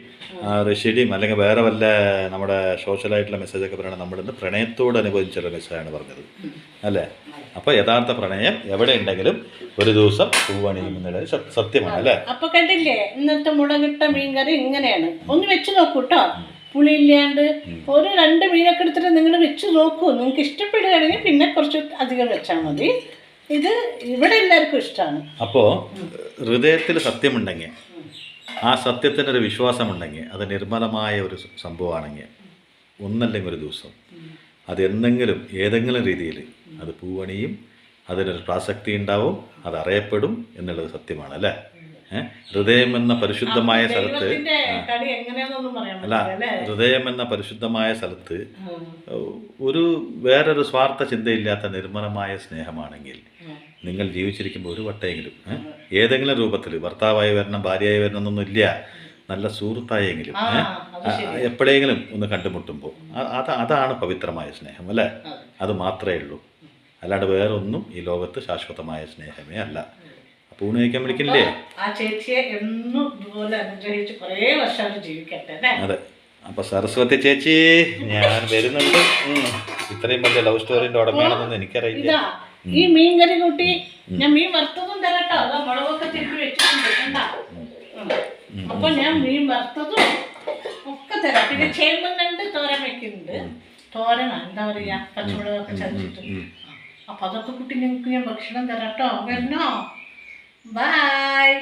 [SPEAKER 1] ഋഷിയുടെയും അല്ലെങ്കിൽ വേറെ വല്ല നമ്മുടെ സോഷ്യലായിട്ടുള്ള മെസ്സേജൊക്കെ പറയണം. നമ്മളിന്ന് പ്രണയത്തോട് അനുബന്ധിച്ചുള്ള മെസ്സേജാണ് പറഞ്ഞത് അല്ലേ? അപ്പോൾ യഥാർത്ഥ പ്രണയം എവിടെ ഉണ്ടെങ്കിലും ഒരു ദിവസം പൂവണിയും എന്നുള്ളത് സത്യമാണ് അല്ലേ?
[SPEAKER 2] അപ്പൊ കണ്ടില്ലേ ഇന്നത്തെ മുളകിട്ട മീൻകറി ഇങ്ങനെയാണ്. ഒന്ന് വെച്ച് നോക്കൂ കേട്ടോ, പുളിയില്ലാണ്ട്. ഒരു 2 മീനൊക്കെ എടുത്തിട്ട് നിങ്ങൾ വെച്ച് നോക്കൂ. നിങ്ങൾക്ക് ഇഷ്ടപ്പെടുകയാണെങ്കിൽ പിന്നെ കുറച്ച് അധികം വെച്ചാൽ മതി. ഇത് ഇവിടെ എല്ലാവർക്കും ഇഷ്ടമാണ്.
[SPEAKER 1] അപ്പോൾ ഹൃദയത്തിൽ സത്യമുണ്ടെങ്കിൽ, ആ സത്യത്തിനൊരു വിശ്വാസമുണ്ടെങ്കിൽ, അത് നിർമ്മലമായ ഒരു സംഭവമാണെങ്കിൽ ഒന്നല്ലെങ്കിൽ ഒരു ദിവസം അത് എന്തെങ്കിലും ഏതെങ്കിലും രീതിയിൽ അത് പൂവണിയും, അതിനൊരു പ്രാസക്തി ഉണ്ടാവും, അത് അറിയപ്പെടും എന്നുള്ളത് സത്യമാണ് അല്ലേ? ഹൃദയം എന്ന പരിശുദ്ധമായ സ്ഥലത്ത് അല്ല, ഹൃദയം എന്ന പരിശുദ്ധമായ സ്ഥലത്ത് ഒരു വേറൊരു സ്വാർത്ഥ ചിന്തയില്ലാത്ത നിർമ്മലമായ സ്നേഹമാണെങ്കിൽ നിങ്ങൾ ജീവിച്ചിരിക്കുമ്പോൾ ഒരു വട്ടമെങ്കിലും ഏതെങ്കിലും രൂപത്തിൽ ഭർത്താവായി വരണം, ഭാര്യയായി വരണം എന്നൊന്നും ഇല്ല, നല്ല സുഹൃത്തായെങ്കിലും എപ്പോഴെങ്കിലും ഒന്ന് കണ്ടുമുട്ടുമ്പോൾ അതാണ് പവിത്രമായ സ്നേഹം അല്ലേ? അത് മാത്രമേ ഉള്ളൂ. അല്ലാണ്ട് വേറെ ഒന്നും ഈ ലോകത്ത് ശാശ്വതമായ സ്നേഹമേ അല്ല. അപ്പോൾ ഊണ് കഴിക്കാൻ വിളിക്കില്ലേ?
[SPEAKER 2] ആ ചേച്ചിയെ എന്നും ഇതുപോലെ അനുഗ്രഹിച്ച് കുറേ വർഷം ജീവിക്കട്ടെ.
[SPEAKER 1] അതെ. അപ്പോൾ സരസ്വതി ചേച്ചി ഞാൻ വരുന്നുണ്ട്. ഇത്രയും വലിയ ലവ് സ്റ്റോറിന്റെ ഉടമയാണെന്നൊന്നും എനിക്കറിയില്ല.
[SPEAKER 2] ഈ മീൻകറി കൂട്ടി ഞാൻ മീൻ വറുത്തതും തരട്ടോ. അതാ മുളകൊക്കെ തിരിച്ചു വെച്ചിട്ടുണ്ട്. അപ്പൊ ഞാൻ മീൻ വറുത്തതും ഒക്കെ തരാം. പിന്നെ ചേമ്പും കണ്ട് തോരൻ വെക്കുന്നുണ്ട്. തോരൻ എന്താ പറയാ, പച്ചമുളകൊക്കെ ചതച്ചിട്ട്. അപ്പൊ അതൊക്കെ കൂട്ടി നിങ്ങൾക്ക് ഞാൻ ഭക്ഷണം തരാട്ടോ. വരണോ? Bye.